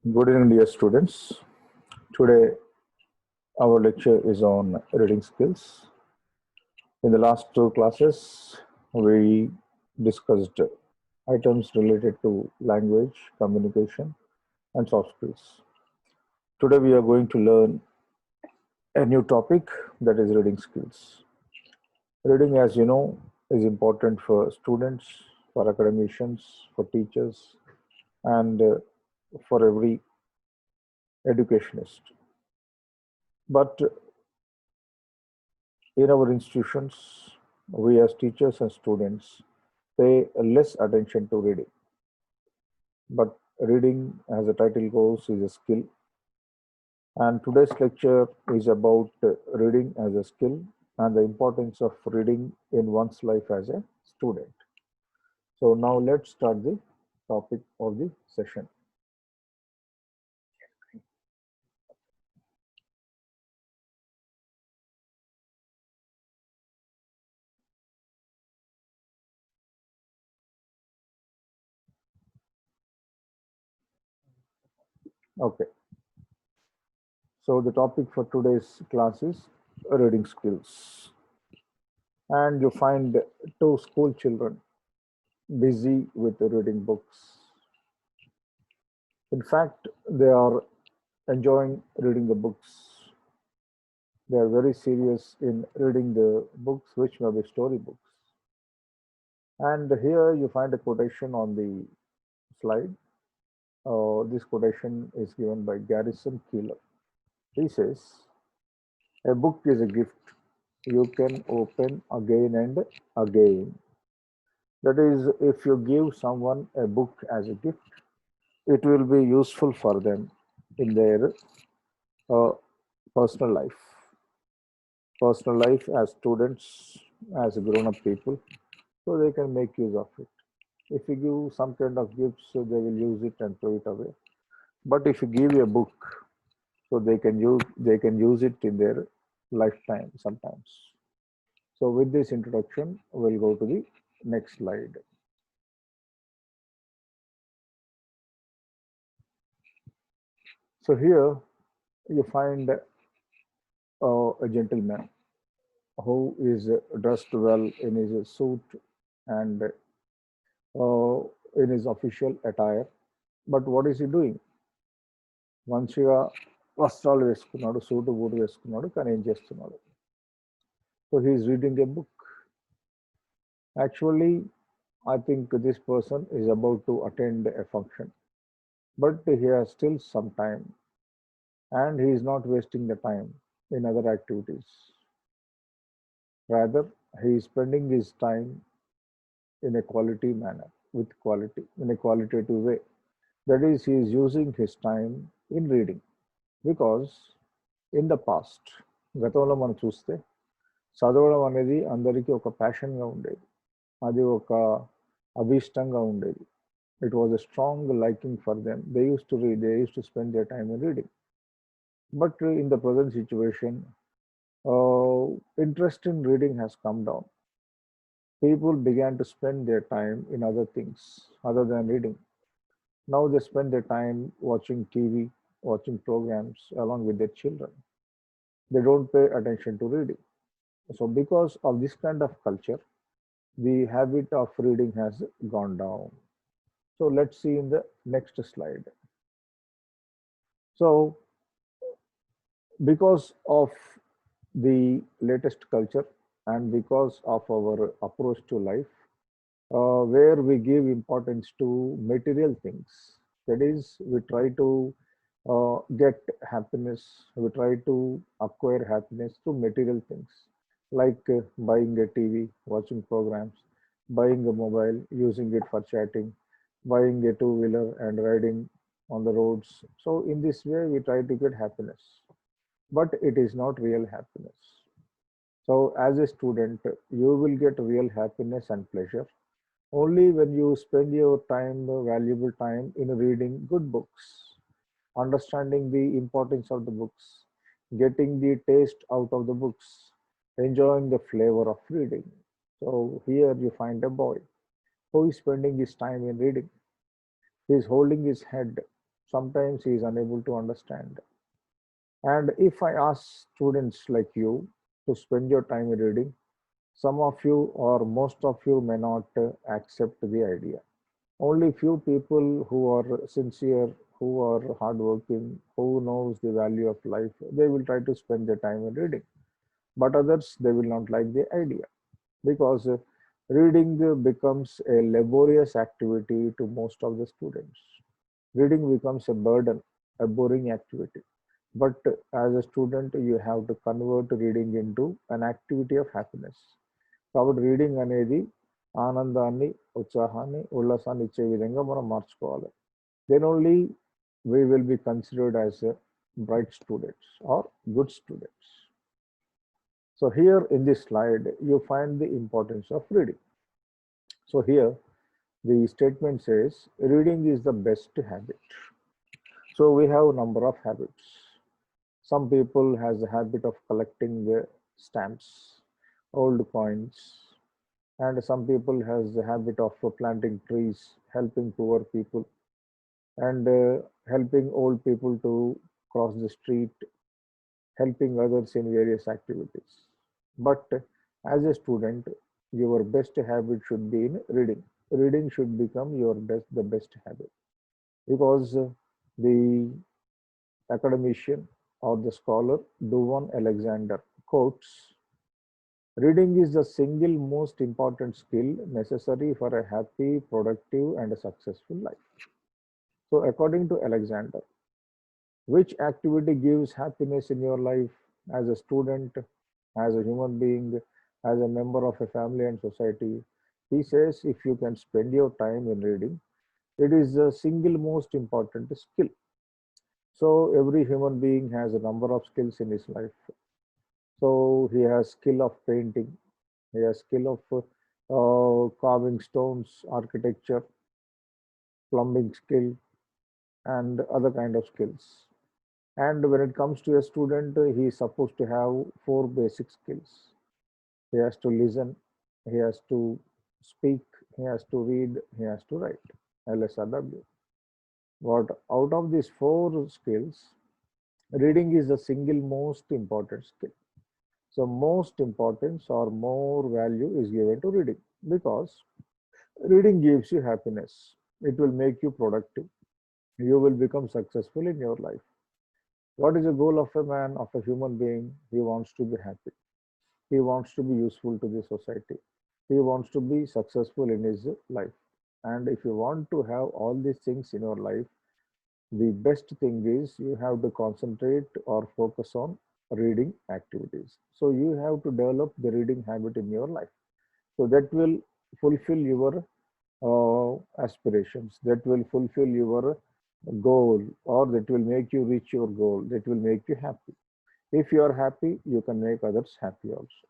Good evening, dear students. Today, our lecture is on reading skills. In the last two classes, we discussed items related to language, communication, and soft skills. Today, we are going to learn a new topic that is reading skills. Reading, as you know, is important for students, for academicians, for teachers, and for every educationist. But in our institutions, we as teachers and students pay less attention to reading. But reading, as the title goes, is a skill. And today's lecture is about reading as a skill and the importance of reading in one's life as a student. So now let's start the topic of the session. Okay. So the topic for today's class is reading skills. And you find two school children busy with reading books. In fact, they are enjoying reading the books. They are very serious in reading the books, which may be storybooks. And here you find a quotation on the slide. This quotation is given by Garrison Keillor. He says, "A book is a gift you can open again and again." That is, if you give someone a book as a gift, it will be useful for them in their uh, personal life. Personal life as students, as grown-up people, so they can make use of it. If you give some kind of gifts, so they will use it and throw it away. But if you give a book, so they can use it in their lifetime sometimes. So with this introduction, we'll go to the next slide. So here you find a gentleman who is dressed well in his suit and in his official attire. But what is he doing? మంచిగా వస్త్రాలు వేసుకున్నాడు, suit boot వేసుకున్నాడు, కానీ ఏం చేస్తున్నాడు? So he's reading a book. Actually, I think this person is about to attend a function, but he has still some time and he is not wasting the time in other activities. Rather, he is spending his time in a quality manner, with quality, in a qualitative way. That is, he is using his time in reading because in the past, గతంలో మనం చూస్తే చదవడం అనేది అందరికీ ఒక ప్యాషన్గా ఉండేది. అది ఒక అభీష్టంగా ఉండేది. It was a strong liking for them. They used to read, they used to spend their time in reading. But in the present situation, interest in reading has come down. People began to spend their time in other things other than reading. Now they spend their time watching TV, watching programs along with their children. They don't pay attention to reading. So, because of this kind of culture, the habit of reading has gone down. So, let's see in the next slide. So, because of the latest culture and because of our approach to life, where we give importance to material things. That is, we try to get happiness, we try to acquire happiness through material things like buying a TV, watching programs, buying a mobile, using it for chatting, buying a two-wheeler and riding on the roads. So, in this way, we try to get happiness, but it is not real happiness. So, as a student, you will get real happiness and pleasure only when you spend your time, valuable time, in reading good books, understanding the importance of the books, getting the taste out of the books, enjoying the flavor of reading. So here you find a boy who is spending his time in reading. He is holding his head Sometimes he is unable to understand. And if I ask students like you to spend your time reading, some of you or most of you may not accept the idea. Only few people who are sincere, who are hardworking, who knows the value of life, they will try to spend their time in reading. But others, they will not like the idea because reading becomes a laborious activity to most of the students. Reading becomes a burden, a boring activity. But as a student, you have to convert reading into an activity of happiness. కాబట్టి reading అనేది ఆనందాన్ని, ఉత్సాహాన్ని, ఉల్లాసాన్ని ఇచ్చే విధంగా మనం మార్చుకోవాలి. Then only we will be considered as bright students or good students. So here in this slide, you find the importance of reading. So here the statement says reading is the best habit. So we have a number of habits. Some people has a habit of collecting stamps, old coins, and some people has the habit of planting trees, helping poor people, and helping old people to cross the street, helping others in various activities. But as a student, your best habit should be in reading. Reading should become your the best habit because the academician or the scholar Duvan Alexander quotes, reading is the single most important skill necessary for a happy, productive, and a successful life. So, according to Alexander, which activity gives happiness in your life as a student, as a human being, as a member of a family and society? He says if you can spend your time in reading, it is the single most important skill. So every human being has a number of skills in his life. So he has skill of painting, he has skill of carving stones, architecture, plumbing skill, and other kind of skills. And when it comes to a student, he is supposed to have four basic skills. He has to listen, he has to speak, he has to read, he has to write. LSRW. But out of these four skills, reading is the single most important skill. So most importance or more value is given to reading because reading gives you happiness. It will make you productive. You will become successful in your life. What is the goal of a man, of a human being? He wants to be happy. He wants to be useful to the society. He wants to be successful in his life. And if you want to have all these things in your life, the best thing is you have to concentrate or focus on reading activities. So you have to develop the reading habit in your life. So that will fulfill your aspirations, that will fulfill your goal, or that will make you reach your goal, that will make you happy. If you are happy, you can make others happy also.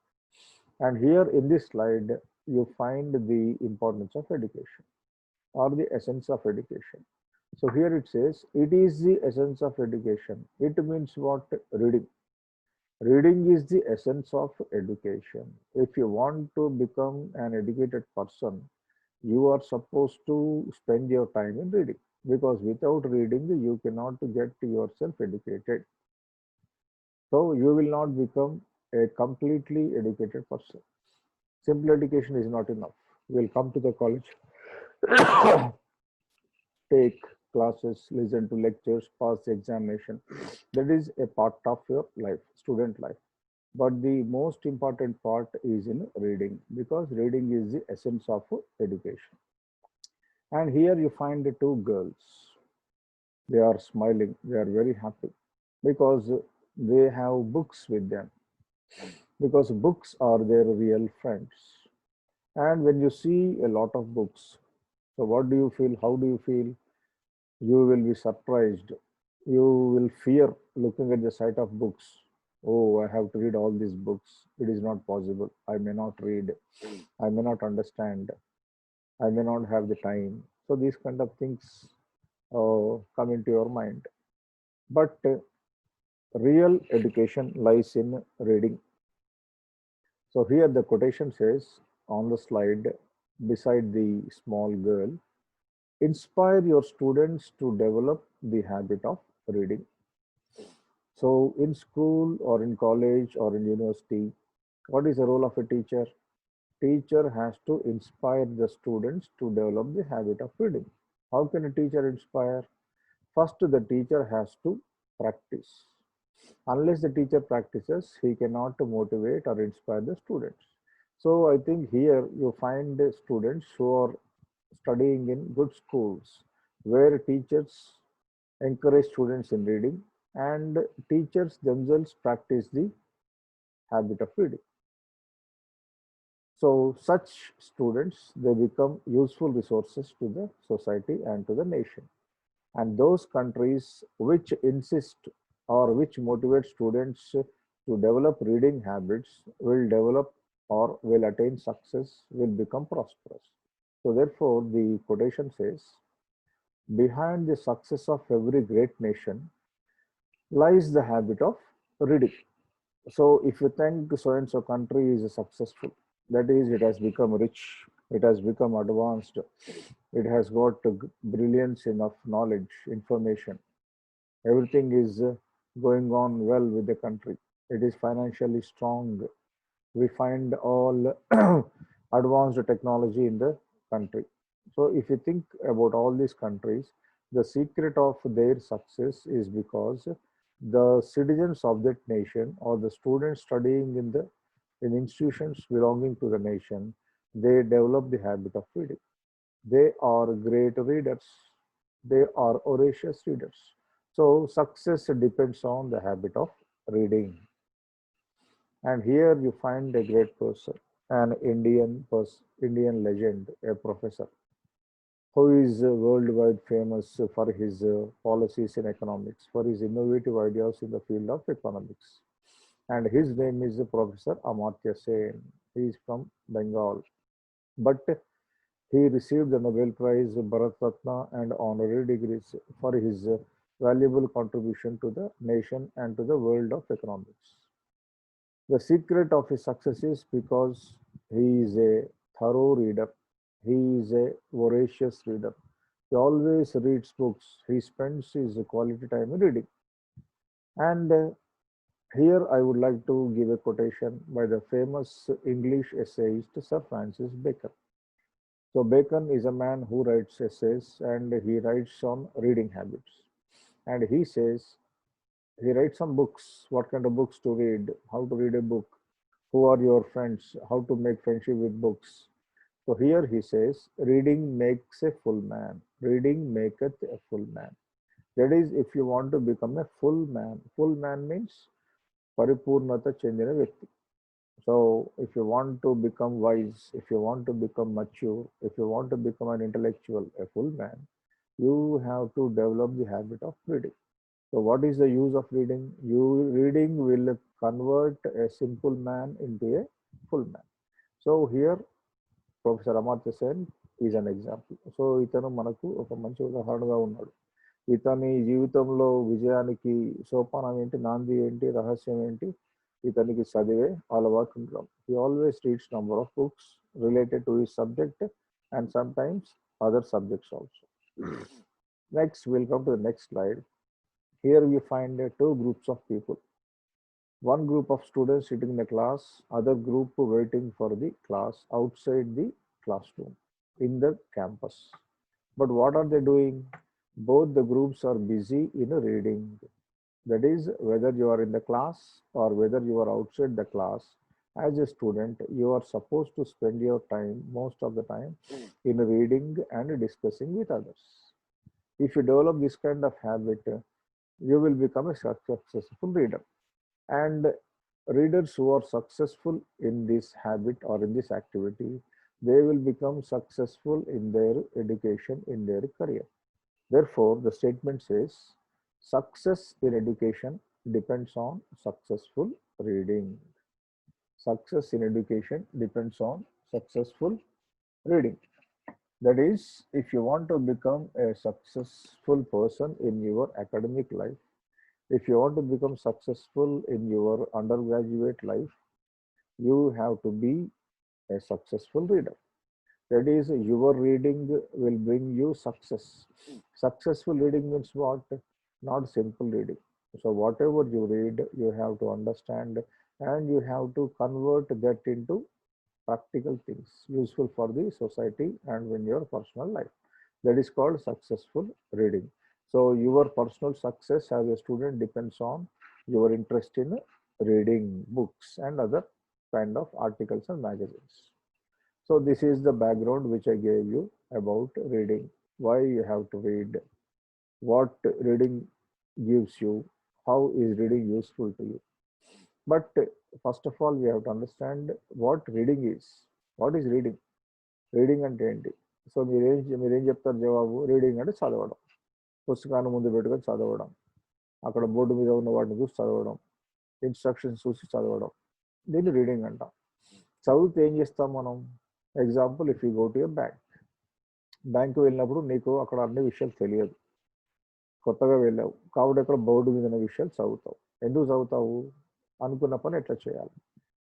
And here in this slide, you find the importance of education or the essence of education. So here it says, it is the essence of education. It means what? Reading. Reading is the essence of education. If you want to become an educated person, you are supposed to spend your time in reading because without reading, you cannot get yourself educated. So you will not become a completely educated person. Simple education is not enough. You will come to the college, take classes, listen to lectures, pass the examination. That is a part of your life, student life. But the most important part is in reading because reading is the essence of education. And here you find the two girls. They are smiling, they are very happy because they have books with them, because books are their real friends. And when you see a lot of books, so what do you feel? How do you feel? You will be surprised. You will fear looking at the sight of books. Oh, I have to read all these books. It is not possible. I may not read. I may not understand. I may not have the time. So these kind of things come into your mind. But real education lies in reading. So here the quotation says on the slide beside the small girl, inspire your students to develop the habit of reading. So, in school or in college or in university, what is the role of a teacher? Teacher has to inspire the students to develop the habit of reading. How can a teacher inspire? First, the teacher has to practice. Unless the teacher practices, he cannot motivate or inspire the students. So I think here you find the students who are studying in good schools where teachers encourage students in reading and teachers themselves practice the habit of reading. So such students, they become useful resources to the society and to the nation. And those countries which insist or which motivate students to develop reading habits will develop or will attain success, will become prosperous. So therefore, the quotation says, behind the success of every great nation lies the habit of reading. So if you think so and so country is successful, that is, it has become rich, it has become advanced, it has got brilliance enough knowledge, information, everything is going on well with the country. It is financially strong. We find all advanced technology in the country. So if you think about all these countries, the secret of their success is because the citizens of that nation or the students studying in institutions belonging to the nation, they develop the habit of reading. They are great readers. They are voracious readers. So success depends on the habit of reading. And here you find a great person, an Indian legend, a professor who is worldwide famous for his policies in economics, for his innovative ideas in the field of economics. And his name is Professor Amartya Sen. He is from Bengal. But he received the Nobel Prize, Bharat Ratna, and honorary degrees for his valuable contribution to the nation and to the world of economics. The secret of his success is because he is a thorough reader. He is a voracious reader. He always reads books. He spends his quality time in reading. And here I would like to give a quotation by the famous English essayist Sir Francis Bacon. So Bacon is a man who writes essays and he writes on reading habits. And he says he writes some books, what kind of books to read, how to read a book, who are your friends, how to make friendship with books. So here he says, reading makes a full man. Reading maketh a full man. That is, if you want to become a full man means paripurnata chendina vyakti. So if you want to become wise, if you want to become mature, if you want to become an intellectual, a full man, you have to develop the habit of reading. So what is the use of reading? Reading will convert a simple man into a full man. So here professor Amartya Sen is an example. So ఇతను మనకు ఒక మంచి ఉదాహరణగా ఉన్నాడు. ఇతని జీవితంలో విజయానికి సోపానం ఏంటి, నాంది ఏంటి, రహస్యం ఏంటి? ఇతనికి చదివే అలవాటు ఉండడం. He always reads number of books related to his subject and sometimes other subjects also. Next, we'll come to the next slide. Here we find two groups of people. One group of students sitting in the class, other group waiting for the class outside the classroom in the campus. But what are they doing? Both the groups are busy in reading. That is, whether you are in the class or whether you are outside the class, as a student, you are supposed to spend your time, most of the time, in reading and discussing with others. If you develop this kind of habit, you will become a successful reader. And readers who are successful in this habit or in this activity, they will become successful in their education, in their career. Therefore, the statement says success in education depends on successful reading. Success in education depends on successful reading. That is, if you want to become a successful person in your academic life, if you want to become successful in your undergraduate life, you have to be a successful reader. That is, your reading will bring you success. Successful reading means what? Not simple reading. So whatever you read, you have to understand and you have to convert that into practical things useful for the society and in your personal life. That is called successful reading. So your personal success as a student depends on your interest in reading books and other kind of articles and magazines. So this is the background which I gave you about reading, why you have to read, what reading gives you, how is reading useful to you. But first of all, we have to understand what reading is. What is reading? Reading అంటే ఏంటి? So మీరేం చెప్తారు జవాబు? Reading అంటే చదవడం, పుస్తకాన్ని ముందు పెట్టుకొని చదవడం, అక్కడ బోర్డు మీద ఉన్న వాటిని చూసి చదవడం, ఇన్స్ట్రక్షన్స్ చూసి చదవడం, దీన్ని రీడింగ్ అంటాం. చదివితే ఏం చేస్తాం మనం? Example, if you go to a bank వెళ్ళినప్పుడు నీకు అక్కడ అన్ని విషయాలు తెలియదు, కొత్తగా వెళ్ళావు కాబట్టి అక్కడ బోర్డు మీద ఉన్న విషయాలు చదువుతావు. ఎందుకు చదువుతావు? అనుకున్న పని ఎట్లా చేయాలి.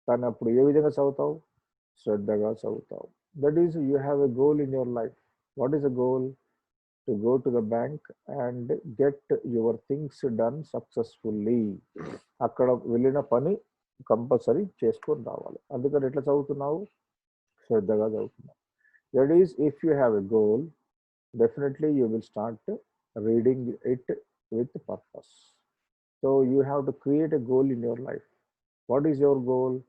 కానీ అప్పుడు ఏ విధంగా చదువుతావు? శ్రద్ధగా చదువుతావు. That is, you have a goal in your life. What is a goal? To go to the bank and get your things done successfully. అక్కడ వెళ్ళిన పని కంపల్సరీ చేసుకొని రావాలి. అందుకని ఎట్లా చదువుతున్నావు? శ్రద్ధగా చదువుతున్నావు. That is, if you have a goal, definitely you will start reading it with purpose. So you have to create a goal in your life. What is your goal?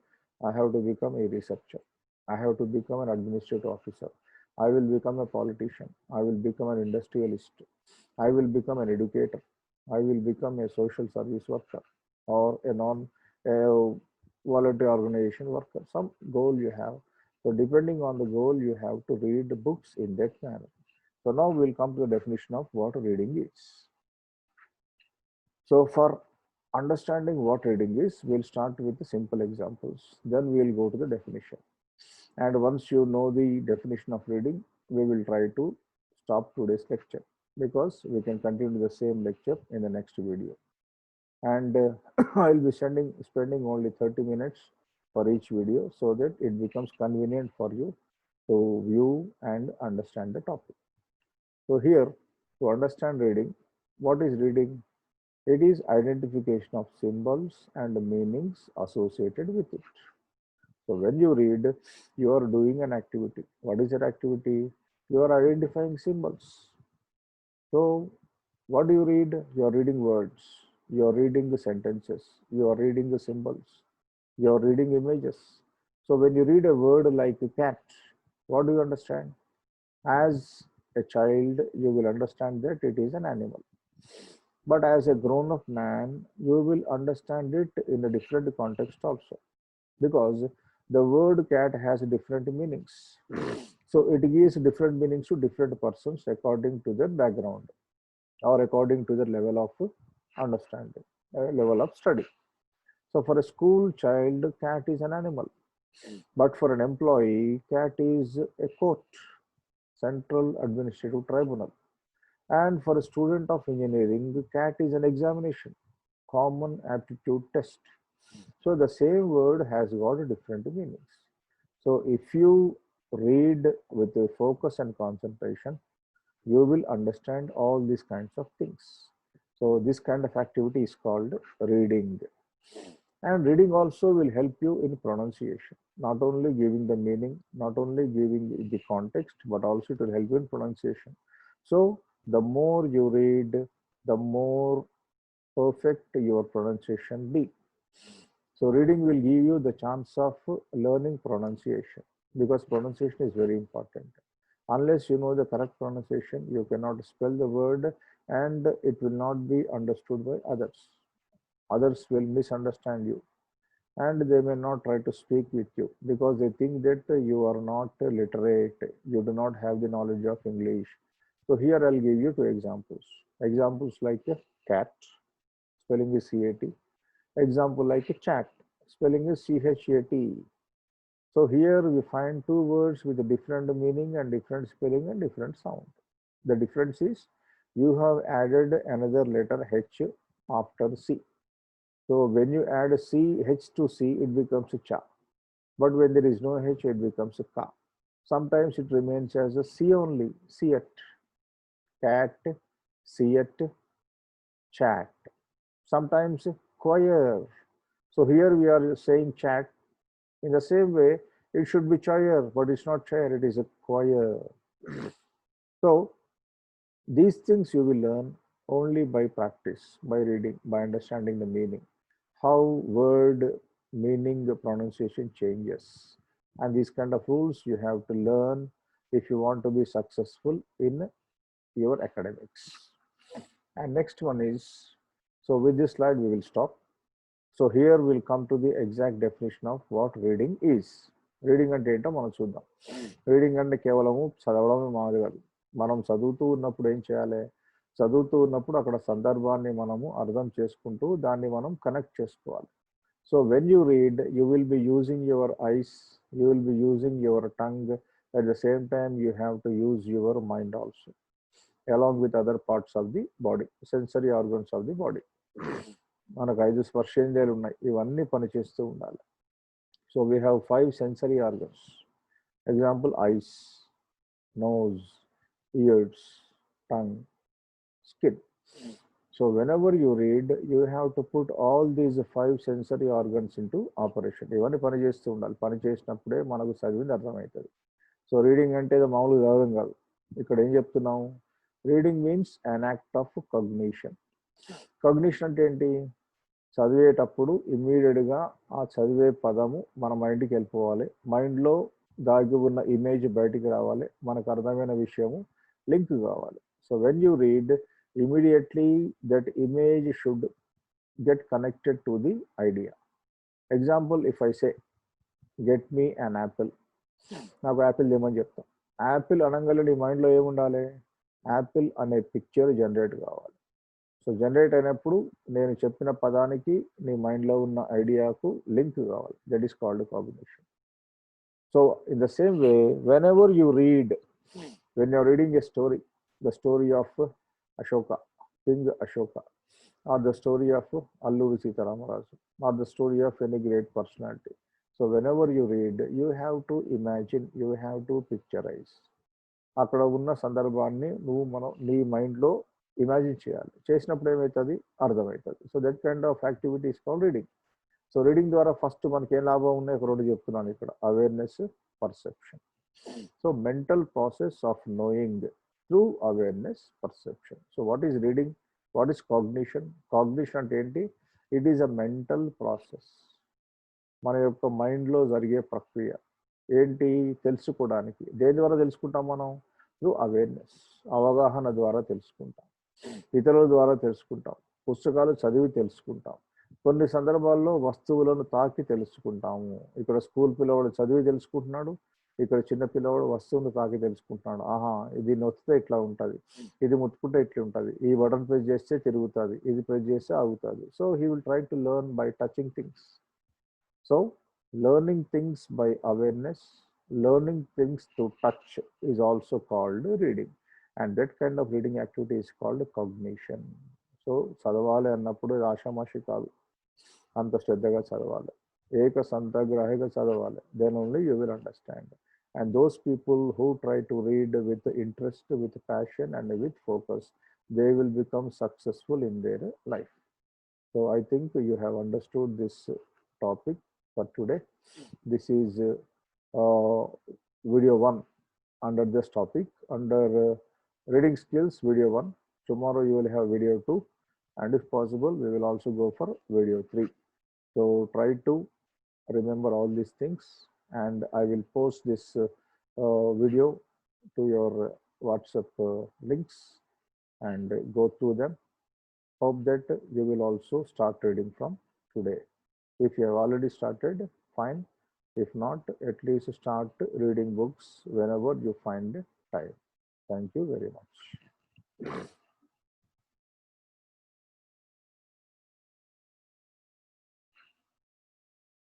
I have to become a researcher. I have to become an administrative officer. I will become a politician. I will become an industrialist. I will become an educator. I will become a social service worker or a volunteer organization worker. Some goal you have. So depending on the goal, you have to read books in that manner. So now we'll come to the definition of what reading is. So for understanding what reading is, we'll start with the simple examples. Then we'll go to the definition. And once you know the definition of reading, we will try to stop today's lecture because we can continue the same lecture in the next video. And I'll be spending only 30 minutes for each video so that it becomes convenient for you to view and understand the topic. So here, to understand reading, what is reading? It is identification of symbols and meanings associated with it. So when you read, you are doing an activity. What is that activity? You are identifying symbols. So what do you read? You are reading words. You are reading the sentences. You are reading the symbols. You are reading images. So when you read a word like a cat, what do you understand? As a child, you will understand that it is an animal. But as a grown-up man, you will understand it in a different context also, because the word cat has different meanings. So it gives different meanings to different persons according to their background or according to their level of understanding, level of study. So for a school child, cat is an animal. But for an employee, cat is a court, central administrative tribunal. And for a student of engineering, the CAT is an examination, common aptitude test. So the same word has got different meanings. So if you read with a focus and concentration, you will understand all these kinds of things. So this kind of activity is called reading. And reading also will help you in pronunciation, not only giving the meaning, not only giving the context, but also it will help you in pronunciation. So the more you read, the more perfect your pronunciation be. So reading will give you the chance of learning pronunciation, because pronunciation is very important. Unless you know the correct pronunciation, you cannot spell the word and it will not be understood by others. Others will misunderstand you and they may not try to speak with you because they think that you are not literate, you do not have the knowledge of English. So here I'll give you two examples. Examples like a cat, spelling is C-A-T. Example like a chat, spelling is C-H-A-T. So here we find two words with a different meaning and different spelling and different sound. The difference is you have added another letter H after C. So when you add C, H to C, it becomes a cha. But when there is no H, it becomes a ka. Sometimes it remains as a C only, see it, cat, see it, chat. Sometimes choir. So here we are saying chat. In the same way, it should be choir, but it's not choir, it is a choir. So these things you will learn only by practice, by reading, by understanding the meaning, how word meaning, the pronunciation changes. And these kind of rules you have to learn if you want to be successful in your academics. And next one is, so with this slide we will stop. So here we'll come to the exact definition of what reading is. Reading అంటే ఏంటో మనం చూద్దాం. Reading అంటే కేవలము చదవడమే మాది కాదు. మనం చదువుతూ ఉన్నప్పుడు ఏం చేయాలి? చదువుతూ ఉన్నప్పుడు అక్కడ సందర్భాన్ని మనము అర్థం చేసుకుంటూ దాన్ని మనం కనెక్ట్ చేసుకోవాలి. So when you read, you will be using your eyes, you will be using your tongue, at the same time you have to use your mind also, along with other parts of the body, sensory organs of the body. మనకు 5 స్పర్శేంద్రియాలు ఉన్నాయి, ఇవన్నీ పనిచేస్తూ ఉండాలి. So we have 5 sensory organs. Example ice, nose, ears, tongue, skin. So whenever you read, you have to put all these 5 sensory organs into operation. ఇవన్నీ పని చేస్తూ ఉండాలి. పని చేసినప్పుడే మనకు చదివింది అర్థమవుతుంది. సో రీడింగ్ అంటే మామూలుగా చదవడం కాదు. ఇక్కడ ఏం చెప్తున్నాం? Reading means an act of cognition. Cognition అంటే ఏంటి? చదివేటప్పుడు ఇమ్మీడియట్గా ఆ చదివే పదము మన మైండ్కి వెళ్ళిపోవాలి, మైండ్లో దాగి ఉన్న ఇమేజ్ బయటికి రావాలి, మనకు అర్థమైన విషయము లింక్ కావాలి. So when you read, immediately that image should get connected to the idea. Example, if I say get me an apple, నాకు యాపిల్ ఏమని చెప్తాం. యాపిల్ అనగానే నీ మైండ్లో ఏముండాలి? యాపిల్ అనే పిక్చర్ జనరేట్ కావాలి. సో జనరేట్ అయినప్పుడు నేను చెప్పిన పదానికి నీ మైండ్లో ఉన్న ఐడియాకు లింక్ కావాలి. That is called cognition. So in the same way, when ever you read, when you're reading a story, the story of Ashoka, king Ashoka, or the story of Alluri Sitaramaraju, or the story of any great personality. So whenever you read, you have to imagine, you have to picturize. అక్కడ ఉన్న సందర్భాన్ని మనం నీ మైండ్లో imagine చేయాలి. చేసినప్పుడు ఏమవుతుంది? అర్థమవుతుంది. So that kind of activity is called reading. So reading ద్వారా ఫస్ట్ మనకి ఏం లాభం ఉన్నాయి? ఒక రెండు చెప్తున్నాను ఇక్కడ. Awareness, perception. So mental process of knowing through awareness, perception. So what is reading? What is cognition? Cognition అంటే ఏంటి? It is a mental process. మన యొక్క మైండ్లో జరిగే ప్రక్రియ ఏంటి? తెలుసుకోవడానికి. దేని ద్వారా తెలుసుకుంటాం మనం? త్రూ అవేర్నెస్, అవగాహన ద్వారా తెలుసుకుంటాం, ఇతరుల ద్వారా తెలుసుకుంటాం, పుస్తకాలు చదివి తెలుసుకుంటాం, కొన్ని సందర్భాల్లో వస్తువులను తాకి తెలుసుకుంటాము. ఇక్కడ స్కూల్ పిల్లవాడు చదివి తెలుసుకుంటున్నాడు, ఇక్కడ చిన్న పిల్లవాడు వస్తువును తాకి తెలుసుకుంటున్నాడు. ఆహా, ఇది నొత్తితే ఇట్లా ఉంటుంది, ఇది ముట్టుకుంటే ఇట్లా ఉంటుంది, ఈ బటన్ ప్రెస్ చేస్తే తిరుగుతుంది, ఇది ప్రెస్ చేస్తే ఆగుతుంది. So he will try to learn by touching things. So learning things by awareness, learning things to touch is also called reading, and that kind of reading activity is called cognition. So చదవాలి అన్నప్పుడు ఆషామాషి కాదు, అంత శ్రద్ధగా చదవాలి, ఏకసంతగ్రాహిగా చదవాలి. Then only you will understand. And those people who try to read with interest, with passion and with focus, they will become successful in their life. So I think you have understood this topic for today. This is video 1 under this topic, under reading skills, video 1. Tomorrow you will have video 2, and if possible we will also go for video 3. So try to remember all these things, and I will post this video to your WhatsApp links and go through them. Hope that you will also start reading from today. If you have already started, fine. If not, at least start reading books whenever you find time. Thank you very much.